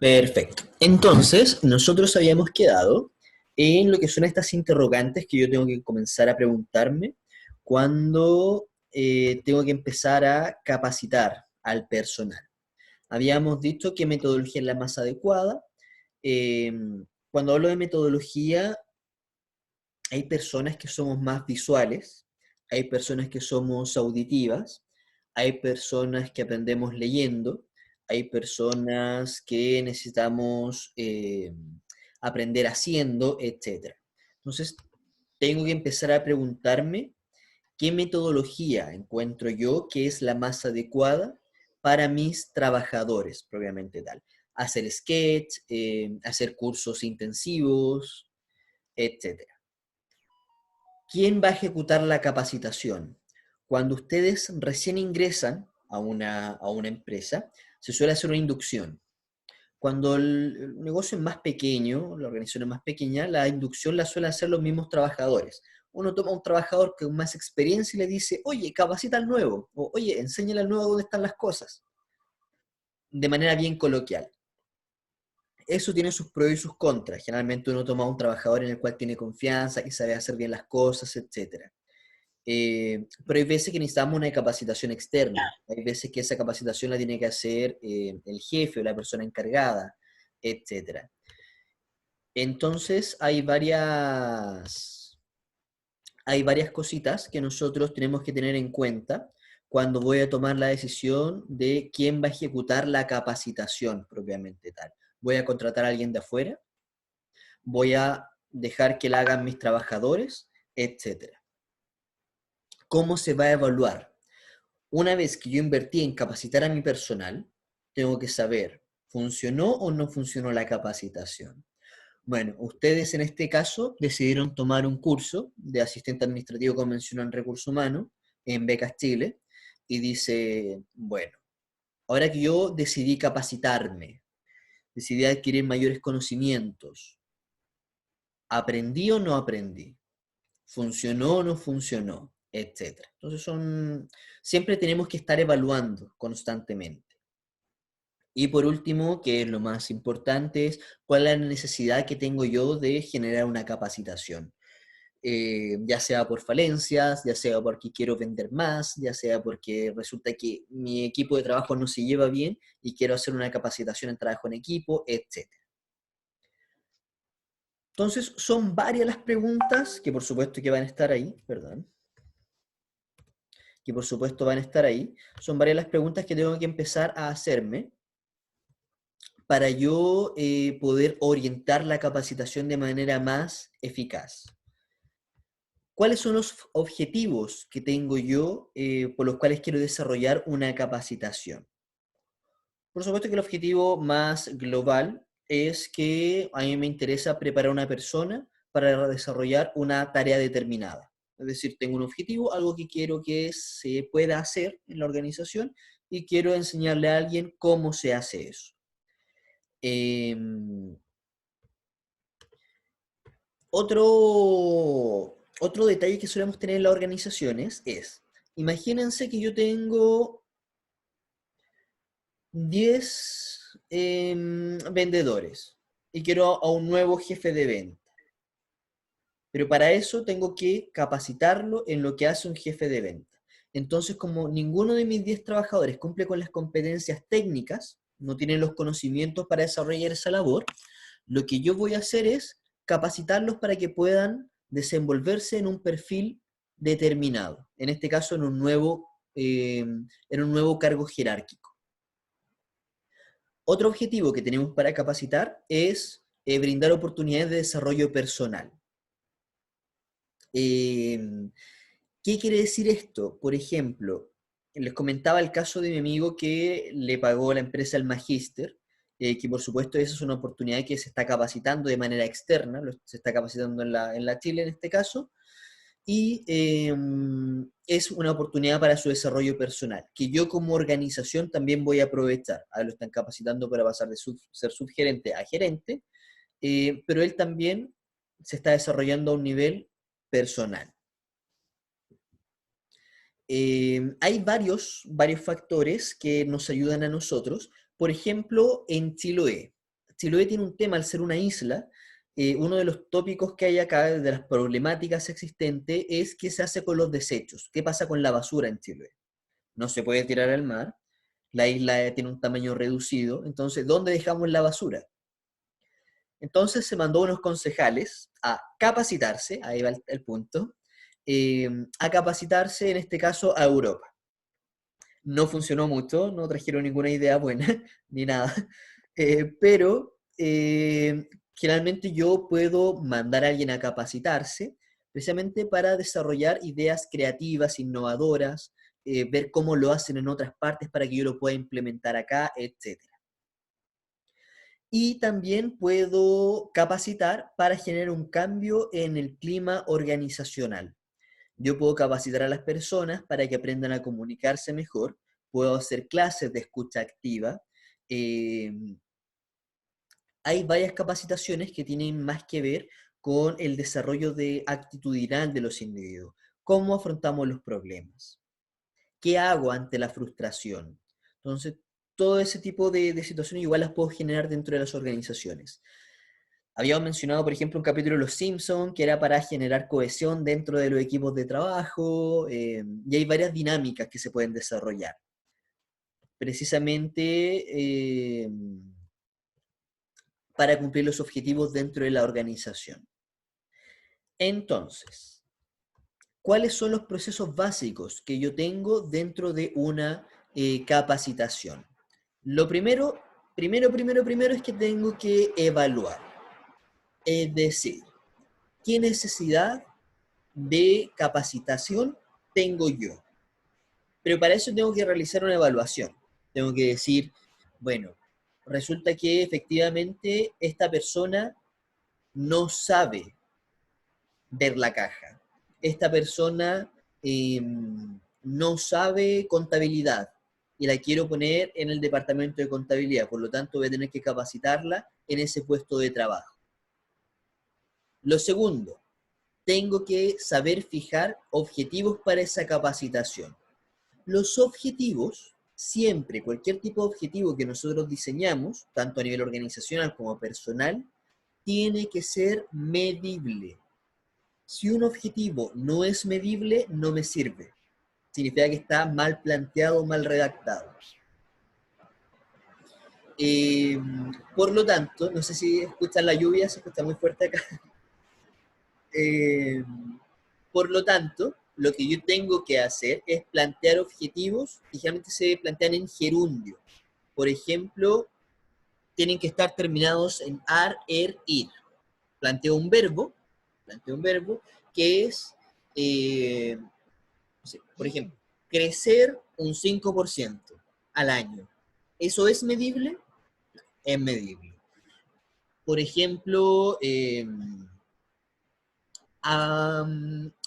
Perfecto. Entonces, nosotros habíamos quedado en lo que son estas interrogantes que yo tengo que comenzar a preguntarme cuando tengo que empezar a capacitar al personal. Habíamos dicho qué metodología es la más adecuada. Eh, Cuando hablo de metodología, hay personas que somos más visuales, hay personas que somos auditivas, hay personas que aprendemos leyendo, hay personas que necesitamos aprender haciendo, etc. Entonces, tengo que empezar a preguntarme qué metodología encuentro yo que es la más adecuada para mis trabajadores, propiamente tal. Hacer sketch, hacer cursos intensivos, etc. ¿Quién va a ejecutar la capacitación? Cuando ustedes recién ingresan a una empresa, se suele hacer una inducción. Cuando el negocio es más pequeño, la organización es más pequeña, la inducción la suelen hacer los mismos trabajadores. Uno toma a un trabajador con más experiencia y le dice, oye, capacita al nuevo, o oye, enséñale al nuevo dónde están las cosas, de manera bien coloquial. Eso tiene sus pros y sus contras. Generalmente uno toma a un trabajador en el cual tiene confianza, que sabe hacer bien las cosas, etc. Pero hay veces que necesitamos una capacitación externa. Hay veces que esa capacitación la tiene que hacer el jefe o la persona encargada, etcétera. Entonces hay varias cositas que nosotros tenemos que tener en cuenta cuando voy a tomar la decisión de quién va a ejecutar la capacitación propiamente tal. ¿Voy a contratar a alguien de afuera? ¿Voy a dejar que la hagan mis trabajadores? Etcétera. ¿Cómo se va a evaluar? Una vez que yo invertí en capacitar a mi personal, tengo que saber, ¿funcionó o no funcionó la capacitación? Bueno, ustedes en este caso decidieron tomar un curso de asistente administrativo convencional en recursos humanos en Becas Chile y dice, bueno, ahora que yo decidí capacitarme, decidí adquirir mayores conocimientos, ¿aprendí o no aprendí? ¿Funcionó o no funcionó? Etcétera. Entonces siempre tenemos que estar evaluando constantemente. Y por último, que es lo más importante, es cuál es la necesidad que tengo yo de generar una capacitación. Ya sea por falencias, ya sea porque quiero vender más, ya sea porque resulta que mi equipo de trabajo no se lleva bien y quiero hacer una capacitación en trabajo en equipo, etc. Entonces, son varias las preguntas que por supuesto que van a estar ahí, perdón, que por supuesto van a estar ahí. Son varias las preguntas que tengo que empezar a hacerme para yo poder orientar la capacitación de manera más eficaz. ¿Cuáles son los objetivos que tengo yo por los cuales quiero desarrollar una capacitación? Por supuesto que el objetivo más global es que a mí me interesa preparar a una persona para desarrollar una tarea determinada. Es decir, tengo un objetivo, algo que quiero que se pueda hacer en la organización y quiero enseñarle a alguien cómo se hace eso. Eh, otro detalle que solemos tener en las organizaciones es, imagínense que yo tengo 10 vendedores y quiero a un nuevo jefe de venta. Pero para eso tengo que capacitarlo en lo que hace un jefe de venta. Entonces, como ninguno de mis 10 trabajadores cumple con las competencias técnicas, no tienen los conocimientos para desarrollar esa labor, lo que yo voy a hacer es capacitarlos para que puedan desenvolverse en un perfil determinado, en este caso en un nuevo cargo jerárquico. Otro objetivo que tenemos para capacitar es brindar oportunidades de desarrollo personal. Eh, ¿Qué quiere decir esto? Por ejemplo, les comentaba el caso de mi amigo que le pagó la empresa el magíster, que por supuesto esa es una oportunidad que se está capacitando de manera externa, se está capacitando en la Chile en este caso, y es una oportunidad para su desarrollo personal, que yo como organización también voy a aprovechar. Ahora lo están capacitando para pasar de ser subgerente a gerente, pero él también se está desarrollando a un nivel personal. Hay varios factores que nos ayudan a nosotros. Por ejemplo, en Chiloé. Chiloé tiene un tema al ser una isla. Uno de los tópicos que hay acá, de las problemáticas existentes, es qué se hace con los desechos. ¿Qué pasa con la basura en Chiloé? No se puede tirar al mar, la isla tiene un tamaño reducido, entonces, ¿dónde dejamos la basura? Entonces se mandó unos concejales a capacitarse, ahí va el punto, a capacitarse, en este caso, a Europa. No funcionó mucho, no trajeron ninguna idea buena, ni nada, pero generalmente yo puedo mandar a alguien a capacitarse precisamente para desarrollar ideas creativas, innovadoras, ver cómo lo hacen en otras partes para que yo lo pueda implementar acá, etc. Y también puedo capacitar para generar un cambio en el clima organizacional. Yo puedo capacitar a las personas para que aprendan a comunicarse mejor, puedo hacer clases de escucha activa. eh, Hay varias capacitaciones que tienen más que ver con el desarrollo actitudinal de los individuos. ¿Cómo afrontamos los problemas? ¿Qué hago ante la frustración? Entonces, todo ese tipo de situaciones igual las puedo generar dentro de las organizaciones. Habíamos mencionado, por ejemplo, un capítulo de Los Simpsons que era para generar cohesión dentro de los equipos de trabajo, y hay varias dinámicas que se pueden desarrollar. Precisamente para cumplir los objetivos dentro de la organización. Entonces, ¿cuáles son los procesos básicos que yo tengo dentro de una capacitación? Lo primero es que tengo que evaluar. Es decir, ¿qué necesidad de capacitación tengo yo? Pero para eso tengo que realizar una evaluación. Tengo que decir, bueno, resulta que efectivamente esta persona no sabe ver la caja. Esta persona no sabe contabilidad y la quiero poner en el departamento de contabilidad, por lo tanto voy a tener que capacitarla en ese puesto de trabajo. Lo segundo, tengo que saber fijar objetivos para esa capacitación. Los objetivos, siempre, cualquier tipo de objetivo que nosotros diseñamos, tanto a nivel organizacional como personal, tiene que ser medible. Si un objetivo no es medible, no me sirve. Significa que está mal planteado, mal redactado. Eh, por lo tanto, no sé si escuchan la lluvia, se escucha muy fuerte acá. Eh, por lo tanto, lo que yo tengo que hacer es plantear objetivos que generalmente se plantean en gerundio. Por ejemplo, tienen que estar terminados en ar, er, ir. Planteo un verbo que es, no sé, por ejemplo, crecer un 5% al año. ¿Eso es medible? Es medible. Por ejemplo,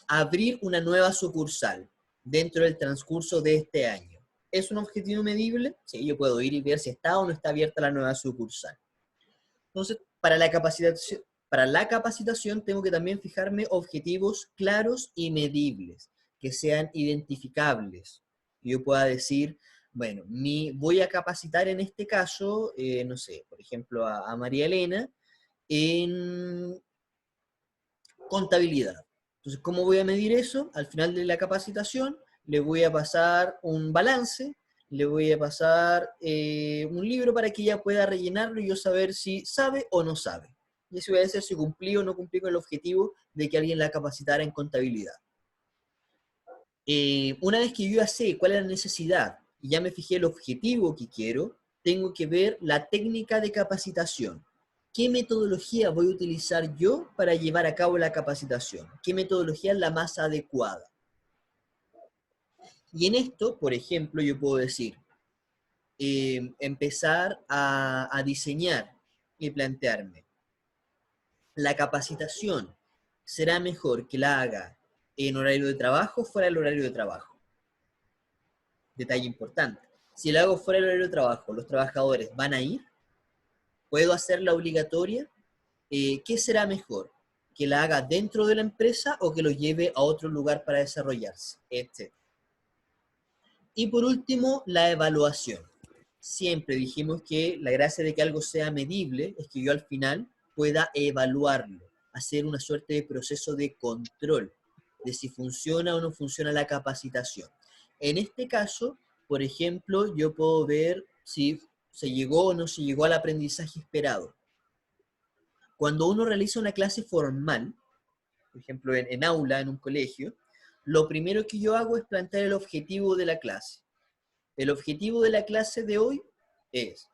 abrir una nueva sucursal dentro del transcurso de este año. ¿Es un objetivo medible? Sí, yo puedo ir y ver si está o no está abierta la nueva sucursal. Entonces, para la capacitación tengo que también fijarme objetivos claros y medibles, que sean identificables. Yo pueda decir, bueno, voy a capacitar en este caso, no sé, por ejemplo, a María Elena en contabilidad. Entonces, ¿cómo voy a medir eso? Al final de la capacitación, le voy a pasar un balance, le voy a pasar un libro para que ella pueda rellenarlo y yo saber si sabe o no sabe. Y eso va a decir si cumplí o no cumplí con el objetivo de que alguien la capacitara en contabilidad. Una vez que yo ya sé cuál es la necesidad y ya me fijé el objetivo que quiero, tengo que ver la técnica de capacitación. ¿Qué metodología voy a utilizar yo para llevar a cabo la capacitación? ¿Qué metodología es la más adecuada? Y en esto, por ejemplo, yo puedo decir, empezar a diseñar y plantearme, la capacitación será mejor que la haga en horario de trabajo o fuera del horario de trabajo. Detalle importante. Si la hago fuera del horario de trabajo, ¿los trabajadores van a ir? ¿Puedo hacerla obligatoria? ¿Qué será mejor? ¿Que la haga dentro de la empresa o que lo lleve a otro lugar para desarrollarse? Y por último, la evaluación. siempre dijimos que la gracia de que algo sea medible es que yo al final pueda evaluarlo, hacer una suerte de proceso de control de si funciona o no funciona la capacitación. En este caso, por ejemplo, yo puedo ver si se llegó o no se llegó al aprendizaje esperado. Cuando uno realiza una clase formal, por ejemplo, en aula, en un colegio, lo primero que yo hago es plantear el objetivo de la clase. El objetivo de la clase de hoy es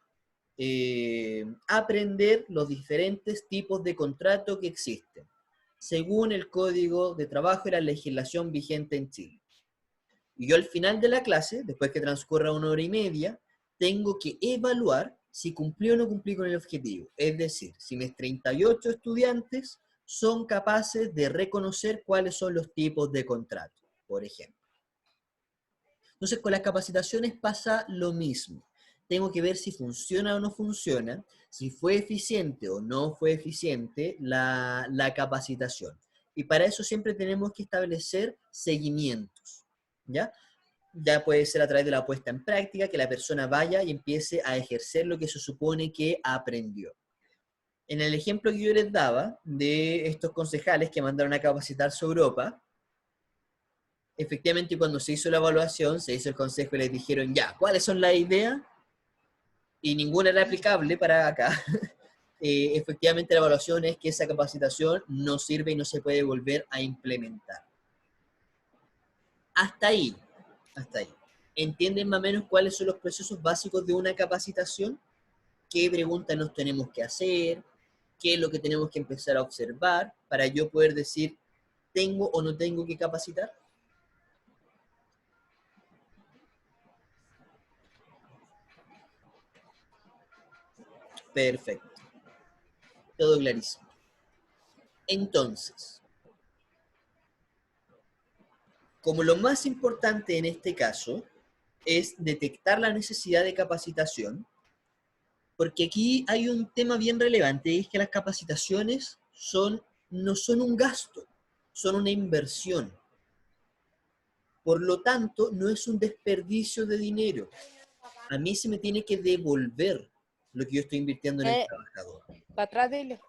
aprender los diferentes tipos de contrato que existen, según el Código de Trabajo y la legislación vigente en Chile. Y yo al final de la clase, después que transcurra 1 hora y media, tengo que evaluar si cumplí o no cumplí con el objetivo. Es decir, si mis 38 estudiantes son capaces de reconocer cuáles son los tipos de contrato, por ejemplo. Entonces, con las capacitaciones pasa lo mismo. Tengo que ver si funciona o no funciona, si fue eficiente o no fue eficiente la capacitación. Y para eso siempre tenemos que establecer seguimientos, ¿ya? Ya puede ser a través de la puesta en práctica, que la persona vaya y empiece a ejercer lo que se supone que aprendió. En el ejemplo que yo les daba de estos concejales que mandaron a capacitarse a Europa, efectivamente cuando se hizo la evaluación, se hizo el consejo y les dijeron, ya, ¿cuáles son las ideas? Y ninguna era aplicable para acá. Efectivamente la evaluación es que esa capacitación no sirve y no se puede volver a implementar. Hasta ahí, hasta ahí. ¿Entienden más o menos cuáles son los procesos básicos de una capacitación? ¿Qué preguntas nos tenemos que hacer? ¿Qué es lo que tenemos que empezar a observar para yo poder decir, ¿tengo o no tengo que capacitar? Perfecto. Todo clarísimo. Entonces, como lo más importante en este caso es detectar la necesidad de capacitación, porque aquí hay un tema bien relevante, y es que las capacitaciones no son un gasto, son una inversión. Por lo tanto, no es un desperdicio de dinero. A mí se me tiene que devolver lo que yo estoy invirtiendo en el trabajador. Para atrás, dile.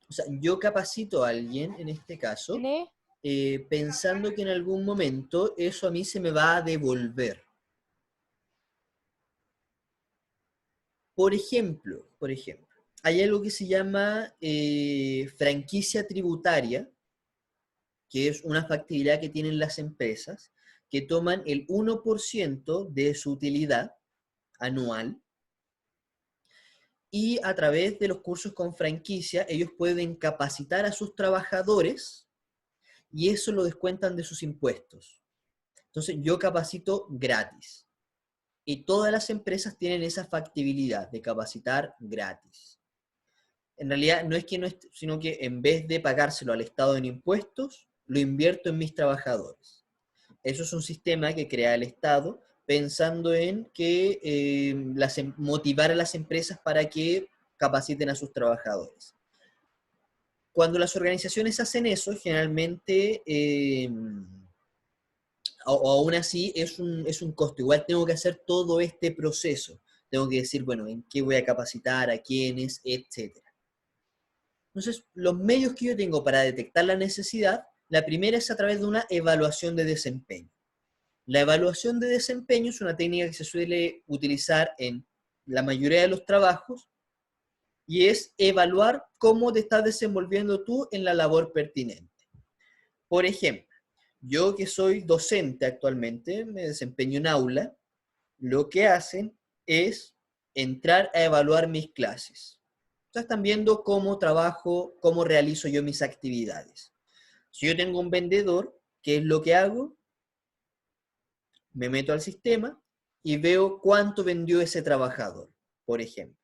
O sea, yo capacito a alguien, en este caso, pensando que en algún momento eso a mí se me va a devolver. Por ejemplo, hay algo que se llama franquicia tributaria, que es una factibilidad que tienen las empresas, que toman el 1% de su utilidad anual y a través de los cursos con franquicia ellos pueden capacitar a sus trabajadores y eso lo descuentan de sus impuestos. Entonces yo capacito gratis y todas las empresas tienen esa factibilidad de capacitar gratis. En realidad no es que no, sino que en vez de pagárselo al Estado en impuestos, lo invierto en mis trabajadores. Eso es un sistema que crea el Estado pensando en que motivar a las empresas para que capaciten a sus trabajadores. Cuando las organizaciones hacen eso, generalmente, o aún así, es un costo. Igual tengo que hacer todo este proceso. Tengo que decir, bueno, en qué voy a capacitar, a quiénes, etc. Entonces, los medios que yo tengo para detectar la necesidad, la primera es a través de una evaluación de desempeño. La evaluación de desempeño es una técnica que se suele utilizar en la mayoría de los trabajos y es evaluar cómo te estás desenvolviendo tú en la labor pertinente. Por ejemplo, yo que soy docente actualmente, me desempeño en aula, lo que hacen es entrar a evaluar mis clases. Ustedes están viendo cómo trabajo, cómo realizo yo mis actividades. Si yo tengo un vendedor, ¿qué es lo que hago? Me meto al sistema y veo cuánto vendió ese trabajador, por ejemplo.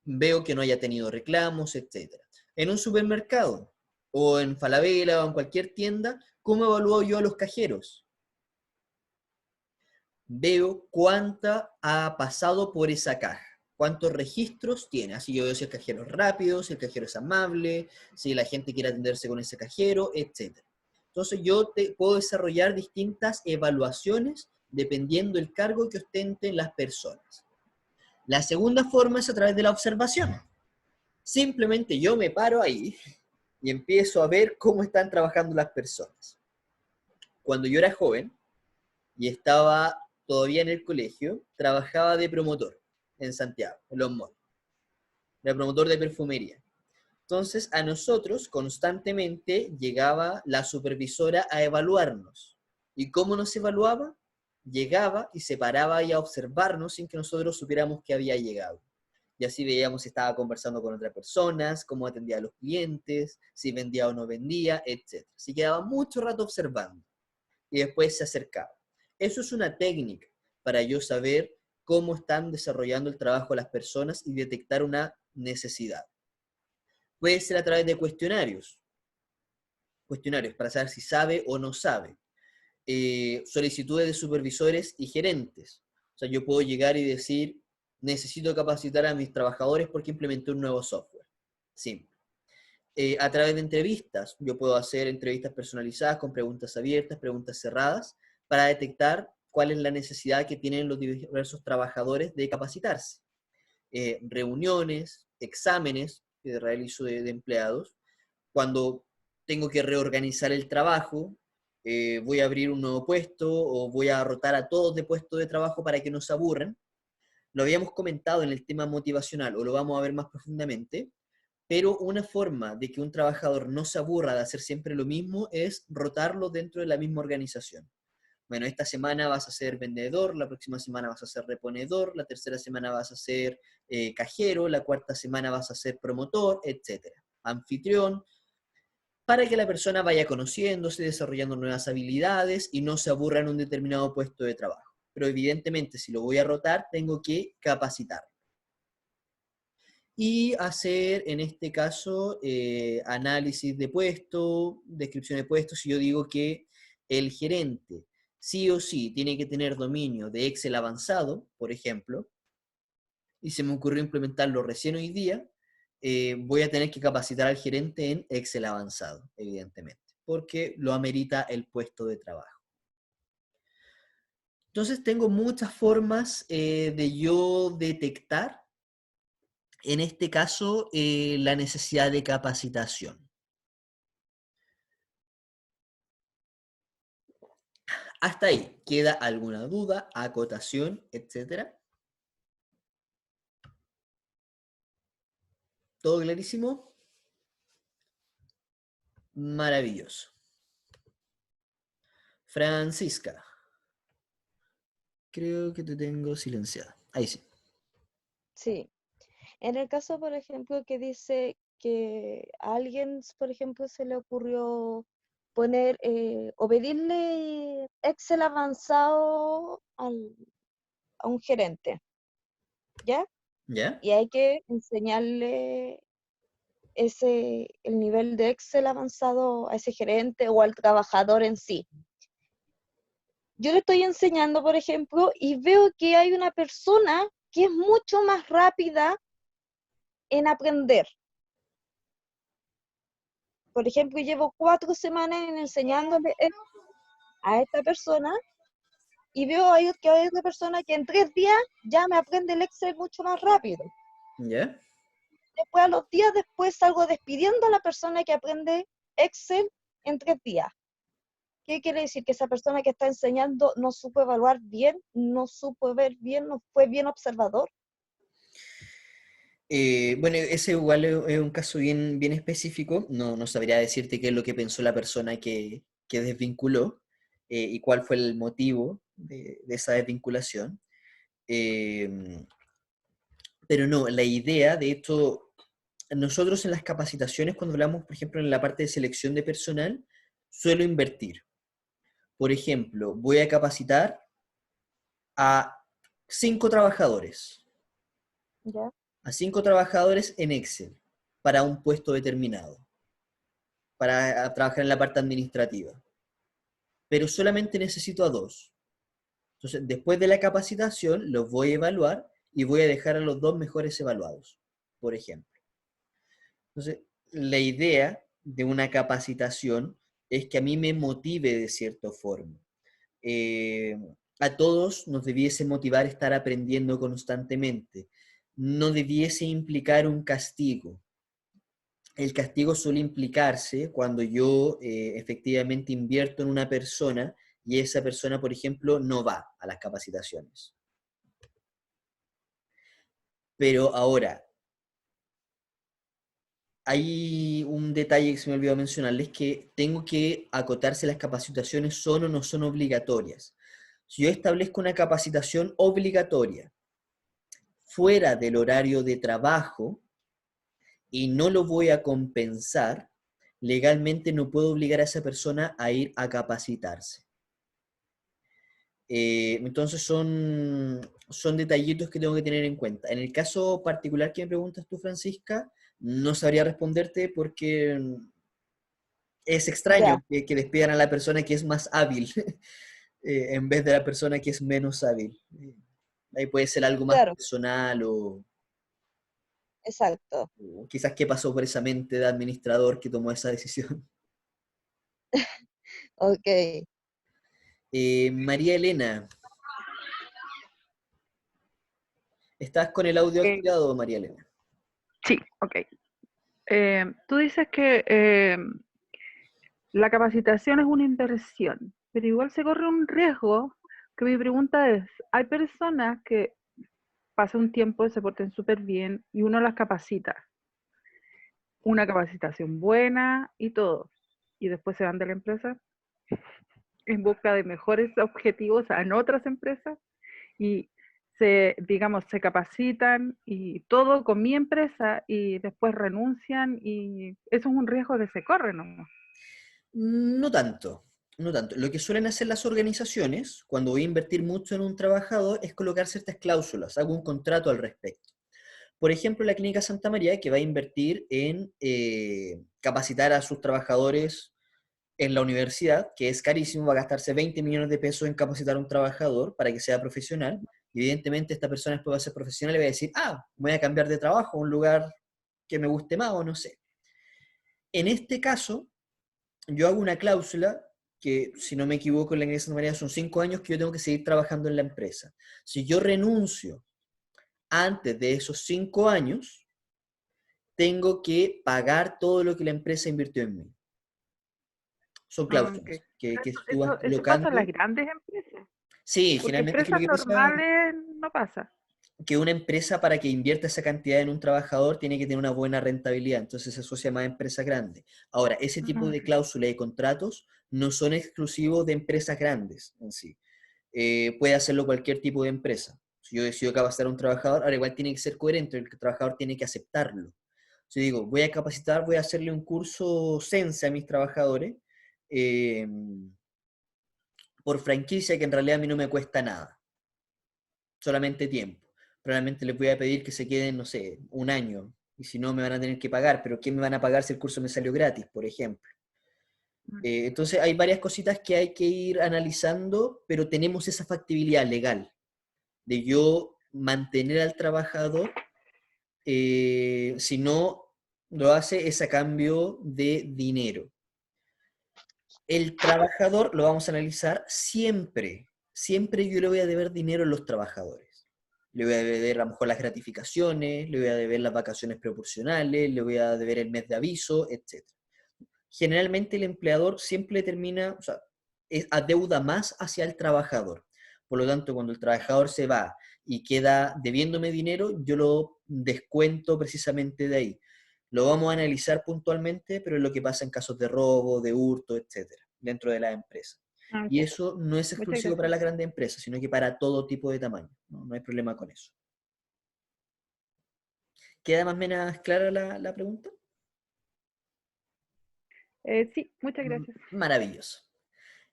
Veo que no haya tenido reclamos, etc. En un supermercado, o en Falabella, o en cualquier tienda, ¿cómo evalúo yo a los cajeros? Veo cuánta ha pasado por esa caja, cuántos registros tiene. Así yo veo si el cajero es rápido, si el cajero es amable, si la gente quiere atenderse con ese cajero, etc. Entonces yo puedo desarrollar distintas evaluaciones dependiendo del cargo que ostenten las personas. La segunda forma es a través de la observación. Simplemente yo me paro ahí y empiezo a ver cómo están trabajando las personas. Cuando yo era joven y estaba todavía en el colegio, trabajaba de promotor en Santiago, en Los Monos, de promotor de perfumería. Entonces, a nosotros constantemente llegaba la supervisora a evaluarnos. ¿Y cómo nos evaluaba? Llegaba y se paraba ahí a observarnos sin que nosotros supiéramos que había llegado. Y así veíamos si estaba conversando con otras personas, cómo atendía a los clientes, si vendía o no vendía, etc. Así quedaba mucho rato observando y después se acercaba. Eso es una técnica para yo saber cómo están desarrollando el trabajo las personas y detectar una necesidad. Puede ser a través de cuestionarios para saber si sabe o no sabe. Solicitudes de supervisores y gerentes. O sea, yo puedo llegar y decir, necesito capacitar a mis trabajadores porque implementé un nuevo software. Simple. A través de entrevistas, yo puedo hacer entrevistas personalizadas con preguntas abiertas, preguntas cerradas, para detectar cuál es la necesidad que tienen los diversos trabajadores de capacitarse. Reuniones, exámenes que realizo de empleados, cuando tengo que reorganizar el trabajo, voy a abrir un nuevo puesto o voy a rotar a todos de puesto de trabajo para que no se aburran. Lo habíamos comentado en el tema motivacional o lo vamos a ver más profundamente, pero una forma de que un trabajador no se aburra de hacer siempre lo mismo es rotarlo dentro de la misma organización. Bueno, esta semana vas a ser vendedor, la próxima semana vas a ser reponedor, la tercera semana vas a ser cajero, la cuarta semana vas a ser promotor, etcétera. Anfitrión, para que la persona vaya conociéndose, desarrollando nuevas habilidades y no se aburra en un determinado puesto de trabajo. Pero evidentemente, si lo voy a rotar, tengo que capacitar. Y hacer, en este caso, análisis de puesto, descripción de puesto. Si yo digo que el gerente sí o sí tiene que tener dominio de Excel avanzado, por ejemplo, y se me ocurrió implementarlo recién hoy día, voy a tener que capacitar al gerente en Excel avanzado, evidentemente, porque lo amerita el puesto de trabajo. Entonces tengo muchas formas de yo detectar, en este caso, la necesidad de capacitación. Hasta ahí, ¿queda alguna duda, acotación, etcétera? ¿Todo clarísimo? Maravilloso. Francisca, creo que te tengo silenciada. Ahí sí. Sí, en el caso, por ejemplo, que dice que a alguien, por ejemplo, se le ocurrió poner o pedirle Excel avanzado a un gerente, ¿ya? ¿Ya? Y hay que enseñarle el nivel de Excel avanzado a ese gerente o al trabajador en sí. Yo le estoy enseñando, por ejemplo, y veo que hay una persona que es mucho más rápida en aprender. Por ejemplo, llevo 4 semanas enseñándole a esta persona y veo que hay otra persona que en 3 días ya me aprende el Excel mucho más rápido. ¿Ya? Después, a los días después, salgo despidiendo a la persona que aprende Excel en 3 días. ¿Qué quiere decir? Que esa persona que está enseñando no supo evaluar bien, no supo ver bien, no fue bien observador. Bueno, ese igual es un caso bien, bien específico. No, no sabría decirte qué es lo que pensó la persona que desvinculó y cuál fue el motivo de esa desvinculación. Eh, pero no, la idea, de hecho, nosotros en las capacitaciones, cuando hablamos, por ejemplo, en la parte de selección de personal, suelo invertir. Por ejemplo, voy a capacitar a 5 trabajadores, ¿Ya? en Excel para un puesto determinado, para trabajar en la parte administrativa. Pero solamente necesito a 2. Entonces, después de la capacitación, los voy a evaluar y voy a dejar a los 2 mejores evaluados, por ejemplo. Entonces, la idea de una capacitación es que a mí me motive de cierta forma. a todos nos debiese motivar estar aprendiendo constantemente. No debiese implicar un castigo. El castigo suele implicarse cuando yo efectivamente invierto en una persona y esa persona, por ejemplo, no va a las capacitaciones. Pero ahora, hay un detalle que se me olvidó mencionarles, que tengo que acotar si las capacitaciones son o no son obligatorias. Si yo establezco una capacitación obligatoria fuera del horario de trabajo y no lo voy a compensar, legalmente no puedo obligar a esa persona a ir a capacitarse. Entonces son detallitos que tengo que tener en cuenta. En el caso particular que me preguntas tú, Francisca, no sabría responderte porque es extraño Ya, que despidan a la persona que es más hábil en vez de la persona que es menos hábil. Ahí puede ser algo más claro, personal exacto. o quizás qué pasó por esa mente de administrador que tomó esa decisión. Ok. María Elena, ¿estás con el audio Eh, activado, María Elena? sí, ok. Tú dices que la capacitación es una inversión, pero igual se corre un riesgo, que mi pregunta es, hay personas que pasan un tiempo, se porten súper bien y uno las capacita, una capacitación buena y todo, y después se van de la empresa en busca de mejores objetivos en otras empresas y digamos, se capacitan y todo con mi empresa y después renuncian y eso es un riesgo que se corre, ¿no? No tanto, no tanto. Lo que suelen hacer las organizaciones cuando voy a invertir mucho en un trabajador es colocar ciertas cláusulas, hago un contrato al respecto. Por ejemplo, la Clínica Santa María, que va a invertir en capacitar a sus trabajadores en la universidad, que es carísimo, va a gastarse 20 millones de pesos en capacitar a un trabajador para que sea profesional. Y evidentemente esta persona después va a ser profesional y va a decir, voy a cambiar de trabajo a un lugar que me guste más o no sé. En este caso, yo hago una cláusula que, si no me equivoco, en la Iglesia de María son 5 años que yo tengo que seguir trabajando en la empresa. Si yo renuncio antes de esos 5 años, tengo que pagar todo lo que la empresa invirtió en mí. Son Ah, ok. cláusulas que Eso, tú vas eso pasa en las colocando. grandes empresas, Sí, porque generalmente es que lo empresas que pasa normales no pasa. que una empresa para que invierta esa cantidad en un trabajador tiene que tener una buena rentabilidad, entonces se asocia más a empresas grandes. Ahora, ese tipo Ah, de ok. cláusulas y contratos no son exclusivos de empresas grandes en sí. Puede hacerlo cualquier tipo de empresa. Si yo decido capacitar a un trabajador, ahora igual tiene que ser coherente, el trabajador tiene que aceptarlo. Si digo, voy a capacitar, voy a hacerle un curso Sense a mis trabajadores, eh, por franquicia que en realidad a mí no me cuesta nada, solamente tiempo. Probablemente les voy a pedir que se queden, no sé, un año, y si no me van a tener que pagar, pero ¿qué me van a pagar si el curso me salió gratis, por ejemplo? Mm. Entonces hay varias cositas que hay que ir analizando, pero tenemos esa factibilidad legal de yo mantener al trabajador, si no lo hace es a cambio de dinero. El trabajador lo vamos a analizar siempre, siempre yo le voy a deber dinero a los trabajadores. Le voy a deber a lo mejor las gratificaciones, le voy a deber las vacaciones proporcionales, le voy a deber el mes de aviso, etc. Generalmente el empleador siempre termina, o sea, adeuda más hacia el trabajador. Por lo tanto, cuando el trabajador se va y queda debiéndome dinero, yo lo descuento precisamente de ahí. Lo vamos a analizar puntualmente, pero es lo que pasa en casos de robo, de hurto, etcétera, dentro de la empresa. Ah, Y ok. eso no es Muchas exclusivo para gracias. las grandes empresas, sino que para todo tipo de tamaño. No, no hay problema con eso. ¿Queda más o menos clara la pregunta? Sí, muchas gracias. Maravilloso.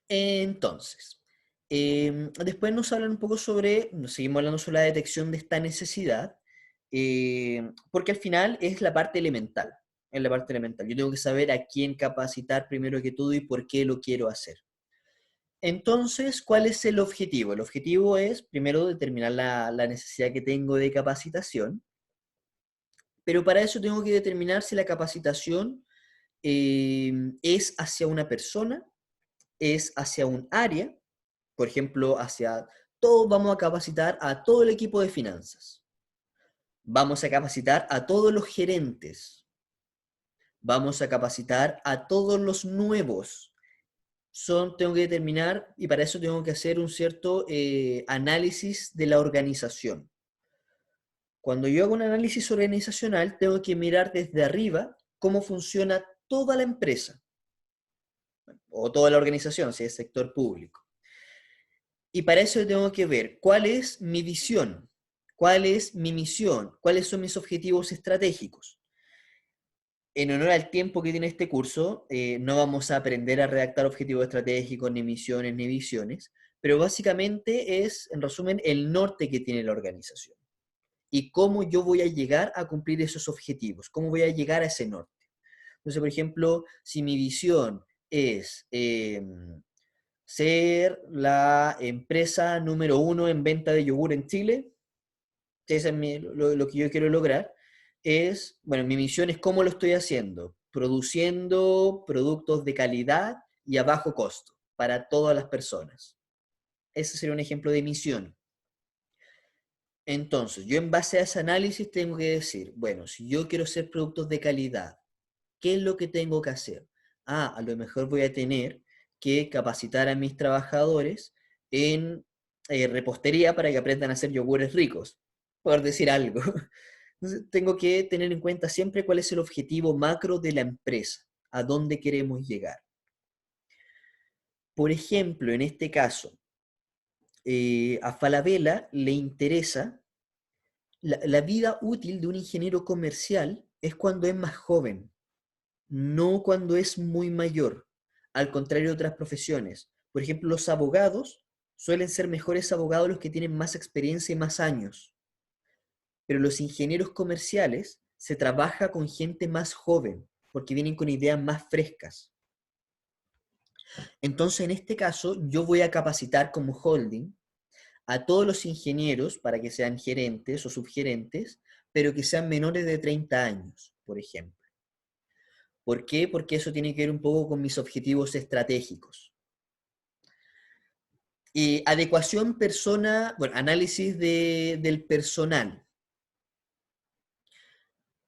Entonces, después nos hablan un poco sobre, nos seguimos hablando sobre la detección de esta necesidad, porque al final es la parte elemental, es la parte elemental. Yo tengo que saber a quién capacitar primero que todo y por qué lo quiero hacer. Entonces, ¿cuál es el objetivo? El objetivo es primero determinar la necesidad que tengo de capacitación, pero para eso tengo que determinar si la capacitación es hacia una persona, es hacia un área Por ejemplo, todos vamos a capacitar a todo el equipo de finanzas. Vamos a capacitar a todos los gerentes. Vamos a capacitar a todos los nuevos. Tengo que determinar, y para eso tengo que hacer un cierto análisis de la organización. Cuando yo hago un análisis organizacional, tengo que mirar desde arriba cómo funciona toda la empresa, o toda la organización, si es sector público. Y para eso tengo que ver cuál es mi visión, cuál es mi misión, cuáles son mis objetivos estratégicos. En honor al tiempo que tiene este curso, no vamos a aprender a redactar objetivos estratégicos, ni misiones, ni visiones, pero básicamente es, en resumen, el norte que tiene la organización y cómo yo voy a llegar a cumplir esos objetivos, cómo voy a llegar a ese norte. Entonces, por ejemplo, si mi visión es ser la empresa número 1 en venta de yogur en Chile, ese es lo que yo quiero lograr, bueno, mi misión es cómo lo estoy haciendo, produciendo productos de calidad y a bajo costo para todas las personas. Ese sería un ejemplo de misión. Entonces, yo en base a ese análisis tengo que decir, bueno, si yo quiero hacer productos de calidad, ¿qué es lo que tengo que hacer? A lo mejor voy a tener que capacitar a mis trabajadores en repostería para que aprendan a hacer yogures ricos, por decir algo. Entonces, tengo que tener en cuenta siempre cuál es el objetivo macro de la empresa, a dónde queremos llegar. Por ejemplo, en este caso, a Falabella le interesa la vida útil de un ingeniero comercial es cuando es más joven, no cuando es muy mayor, al contrario de otras profesiones. Por ejemplo, los abogados suelen ser mejores abogados los que tienen más experiencia y más años, pero los ingenieros comerciales se trabaja con gente más joven, porque vienen con ideas más frescas. Entonces, en este caso, yo voy a capacitar como holding a todos los ingenieros para que sean gerentes o subgerentes, pero que sean menores de 30 años, por ejemplo. ¿Por qué? Porque eso tiene que ver un poco con mis objetivos estratégicos. Adecuación análisis del personal.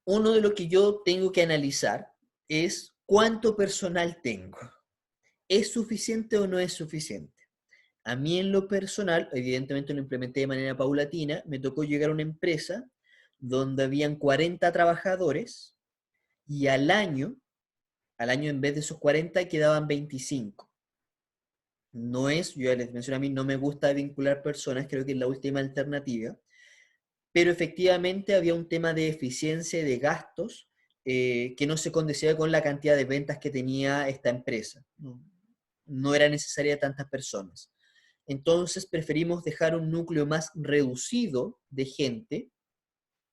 Uno de lo que yo tengo que analizar es cuánto personal tengo. ¿Es suficiente o no es suficiente? A mí en lo personal, evidentemente lo implementé de manera paulatina, me tocó llegar a una empresa donde habían 40 trabajadores y al año en vez de esos 40 quedaban 25. Yo ya les mencioné, a mí no me gusta vincular personas, creo que es la última alternativa, pero efectivamente había un tema de eficiencia y de gastos que no se condecía con la cantidad de ventas que tenía esta empresa. No era necesaria tantas personas. Entonces preferimos dejar un núcleo más reducido de gente,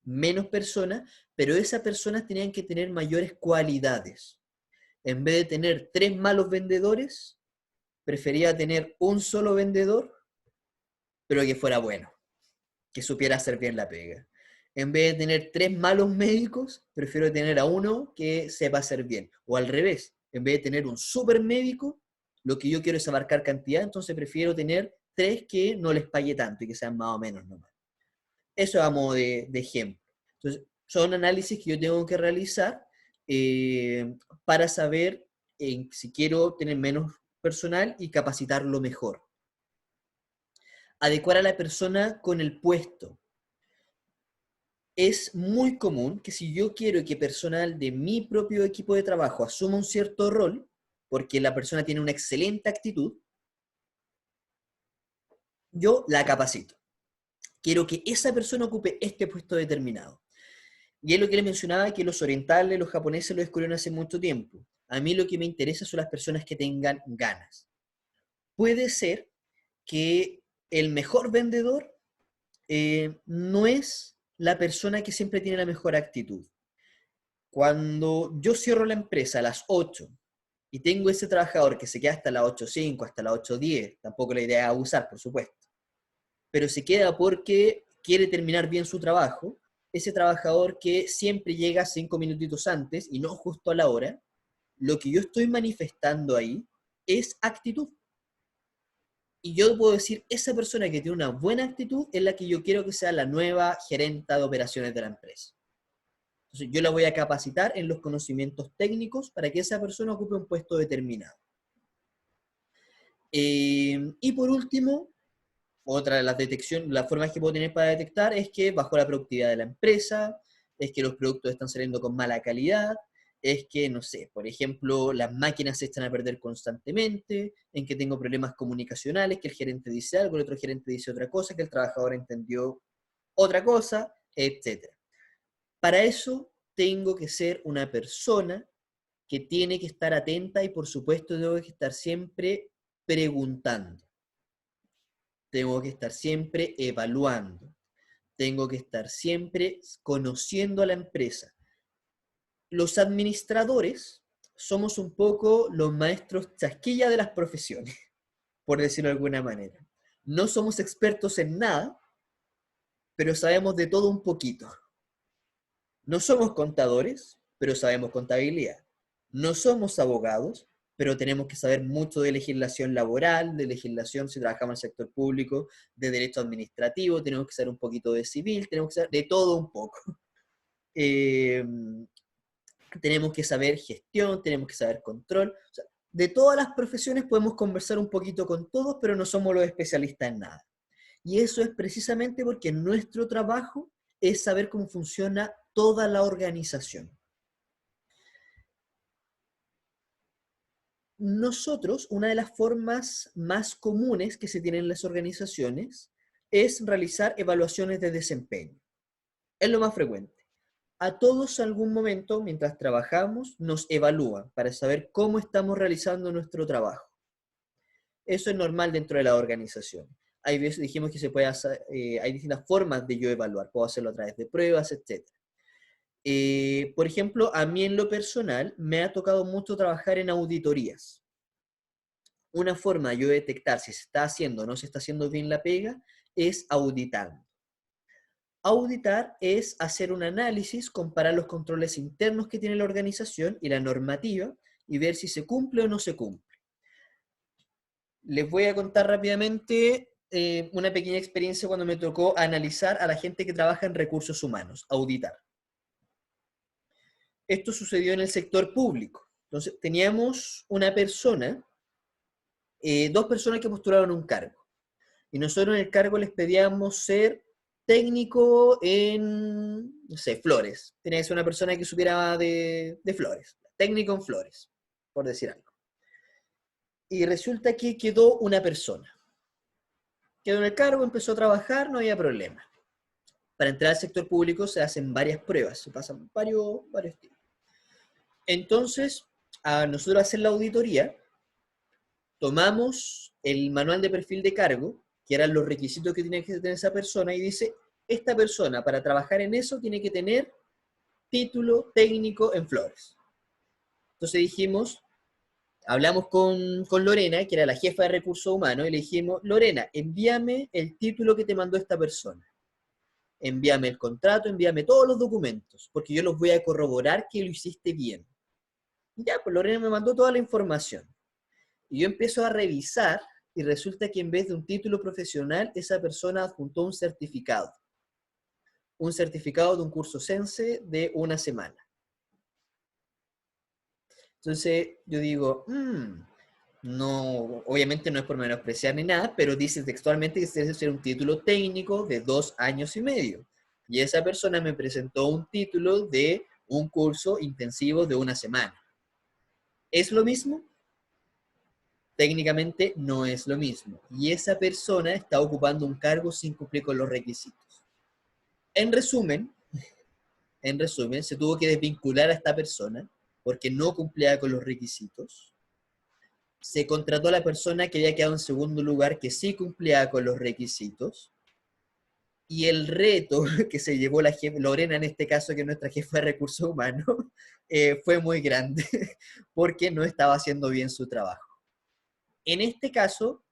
menos personas, pero esas personas tenían que tener mayores cualidades. En vez de tener 3 malos vendedores, prefería tener un solo vendedor, pero que fuera bueno, que supiera hacer bien la pega. En vez de tener 3 malos médicos, prefiero tener a uno que sepa hacer bien. O al revés, en vez de tener un super médico, lo que yo quiero es abarcar cantidad, entonces prefiero tener 3 que no les pague tanto y que sean más o menos nomás. Eso es a modo de ejemplo. Entonces, son análisis que yo tengo que realizar para saber si quiero tener menos personal y capacitarlo mejor. Adecuar a la persona con el puesto. Es muy común que si yo quiero que personal de mi propio equipo de trabajo asuma un cierto rol, porque la persona tiene una excelente actitud, yo la capacito. Quiero que esa persona ocupe este puesto determinado. Y es lo que les mencionaba, que los orientales, los japoneses lo descubrieron hace mucho tiempo. A mí lo que me interesa son las personas que tengan ganas. Puede ser que el mejor vendedor no es la persona que siempre tiene la mejor actitud. Cuando yo cierro la empresa a las 8 y tengo ese trabajador que se queda hasta las 8:05, hasta las 8:10, tampoco la idea es abusar, por supuesto, pero se queda porque quiere terminar bien su trabajo, ese trabajador que siempre llega 5 minutitos antes y no justo a la hora, lo que yo estoy manifestando ahí es actitud. Y yo puedo decir, esa persona que tiene una buena actitud es la que yo quiero que sea la nueva gerenta de operaciones de la empresa. Entonces yo la voy a capacitar en los conocimientos técnicos para que esa persona ocupe un puesto determinado. Y por último, otra de las detecciones, las formas que puedo tener para detectar es que bajó la productividad de la empresa, es que los productos están saliendo con mala calidad, es que, no sé, por ejemplo, las máquinas se echan a perder constantemente, en que tengo problemas comunicacionales, que el gerente dice algo, el otro gerente dice otra cosa, que el trabajador entendió otra cosa, etc. Para eso tengo que ser una persona que tiene que estar atenta y por supuesto tengo que estar siempre preguntando. Tengo que estar siempre evaluando. Tengo que estar siempre conociendo a la empresa. Los administradores somos un poco los maestros chasquilla de las profesiones, por decirlo de alguna manera. No somos expertos en nada, pero sabemos de todo un poquito. No somos contadores, pero sabemos contabilidad. No somos abogados, pero tenemos que saber mucho de legislación laboral, de legislación si trabajamos en el sector público, de derecho administrativo, tenemos que saber un poquito de civil, tenemos que saber de todo un poco. Tenemos que saber gestión, tenemos que saber control. O sea, de todas las profesiones podemos conversar un poquito con todos, pero no somos los especialistas en nada. Y eso es precisamente porque nuestro trabajo es saber cómo funciona toda la organización. Nosotros, una de las formas más comunes que se tienen en las organizaciones es realizar evaluaciones de desempeño. Es lo más frecuente. A todos en algún momento, mientras trabajamos, nos evalúan para saber cómo estamos realizando nuestro trabajo. Eso es normal dentro de la organización. Hay veces dijimos que se puede hacer, hay distintas formas de yo evaluar. Puedo hacerlo a través de pruebas, etc. Por ejemplo, a mí en lo personal me ha tocado mucho trabajar en auditorías. Una forma de yo detectar si se está haciendo o no se está haciendo bien la pega es auditando. Auditar es hacer un análisis, comparar los controles internos que tiene la organización y la normativa y ver si se cumple o no se cumple. Les voy a contar rápidamente una pequeña experiencia cuando me tocó analizar a la gente que trabaja en recursos humanos, auditar. Esto sucedió en el sector público. Entonces, teníamos una persona, dos personas que postularon un cargo. Y nosotros en el cargo les pedíamos ser técnico en, no sé, flores. Tenía que ser una persona que supiera de flores. Técnico en flores, por decir algo. Y resulta que quedó una persona. Quedó en el cargo, empezó a trabajar, no había problema. Para entrar al sector público se hacen varias pruebas, se pasan varios tiempos. Entonces, a nosotros hacer la auditoría, tomamos el manual de perfil de cargo, que eran los requisitos que tenía que tener esa persona, y dice, esta persona para trabajar en eso tiene que tener título técnico en flores. Entonces dijimos, hablamos con Lorena, que era la jefa de recursos humanos, y le dijimos, Lorena, envíame el título que te mandó esta persona. Envíame el contrato, envíame todos los documentos, porque yo los voy a corroborar que lo hiciste bien. Y ya, pues Lorena me mandó toda la información. Y yo empiezo a revisar, y resulta que en vez de un título profesional, esa persona adjuntó un certificado. Un certificado de un curso Sense de una semana. Entonces yo digo, no, obviamente no es por menospreciar ni nada, pero dice textualmente que debe ser un título técnico de 2 años y medio. Y esa persona me presentó un título de un curso intensivo de una semana. ¿Es lo mismo? Técnicamente no es lo mismo. Y esa persona está ocupando un cargo sin cumplir con los requisitos. En resumen, se tuvo que desvincular a esta persona porque no cumplía con los requisitos. Se contrató a la persona que había quedado en segundo lugar, que sí cumplía con los requisitos. Y el reto que se llevó la jefa, Lorena en este caso, que es nuestra jefa de recursos humanos, fue muy grande, porque no estaba haciendo bien su trabajo. En este caso,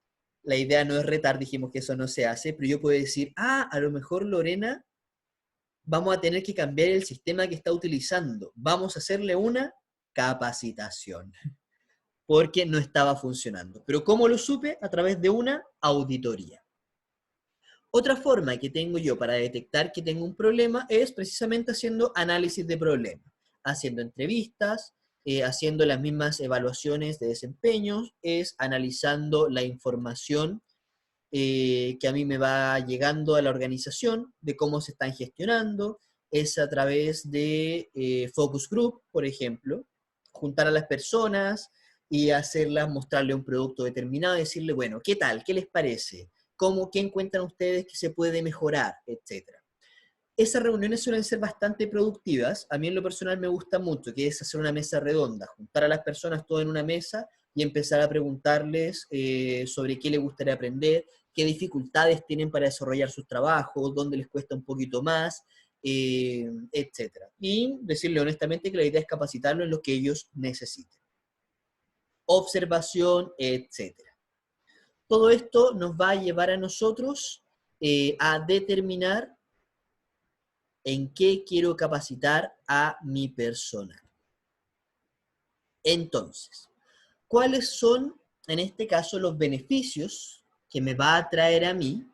la idea no es retar, dijimos que eso no se hace, pero yo puedo decir, a lo mejor Lorena, vamos a tener que cambiar el sistema que está utilizando, vamos a hacerle una capacitación. porque no estaba funcionando. ¿Pero cómo lo supe? A través de una auditoría. Otra forma que tengo yo para detectar que tengo un problema es precisamente haciendo análisis de problemas, haciendo entrevistas, haciendo las mismas evaluaciones de desempeños, es analizando la información que a mí me va llegando a la organización, de cómo se están gestionando, es a través de focus group, por ejemplo, juntar a las personas y hacerlas mostrarle un producto determinado y decirle, bueno, ¿qué tal? ¿Qué les parece? ¿Qué encuentran ustedes que se puede mejorar? Etcétera. Esas reuniones suelen ser bastante productivas. A mí en lo personal me gusta mucho, que es hacer una mesa redonda, juntar a las personas todas en una mesa y empezar a preguntarles sobre qué les gustaría aprender, qué dificultades tienen para desarrollar sus trabajos, dónde les cuesta un poquito más, etcétera. Y decirle honestamente que la idea es capacitarlo en lo que ellos necesiten. Observación, etcétera. Todo esto nos va a llevar a nosotros a determinar en qué quiero capacitar a mi personal. Entonces, ¿cuáles son, en este caso, los beneficios que me va a traer a mí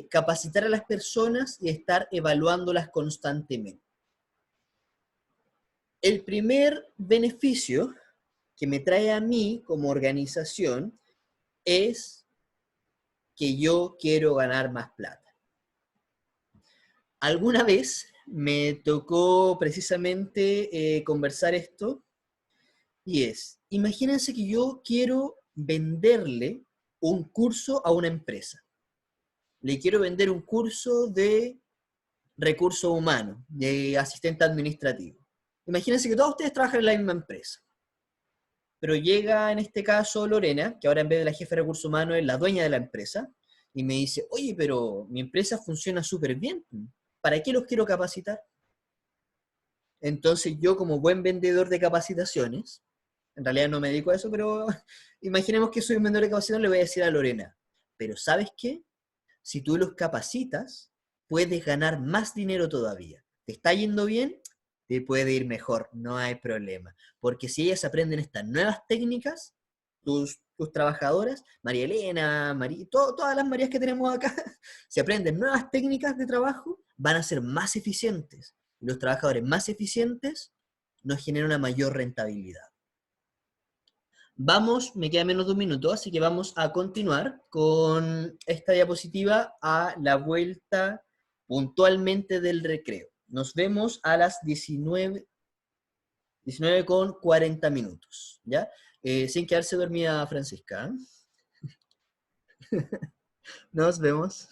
capacitar a las personas y estar evaluándolas constantemente? El primer beneficio que me trae a mí como organización es que yo quiero ganar más plata. Alguna vez me tocó precisamente conversar esto y es, imagínense que yo quiero venderle un curso a una empresa. Le quiero vender un curso de recursos humanos, de asistente administrativo. Imagínense que todos ustedes trabajan en la misma empresa. Pero llega en este caso Lorena, que ahora en vez de la jefa de recursos humanos es la dueña de la empresa, y me dice, oye, pero mi empresa funciona súper bien. ¿Para qué los quiero capacitar? Entonces yo como buen vendedor de capacitaciones, en realidad no me dedico a eso, pero imaginemos que soy un vendedor de capacitaciones, le voy a decir a Lorena, pero ¿sabes qué? Si tú los capacitas, puedes ganar más dinero todavía. ¿Te está yendo bien? Te puede ir mejor, no hay problema. Porque si ellas aprenden estas nuevas técnicas, tus trabajadoras, María Elena, todas las Marías que tenemos acá, si aprenden nuevas técnicas de trabajo, van a ser más eficientes. Y los trabajadores más eficientes nos generan una mayor rentabilidad. Vamos, me queda menos de un minuto, así que vamos a continuar con esta diapositiva a la vuelta puntualmente del recreo. Nos vemos a las 19 con 40 minutos, ¿ya? Sin quedarse dormida Francisca. Nos vemos.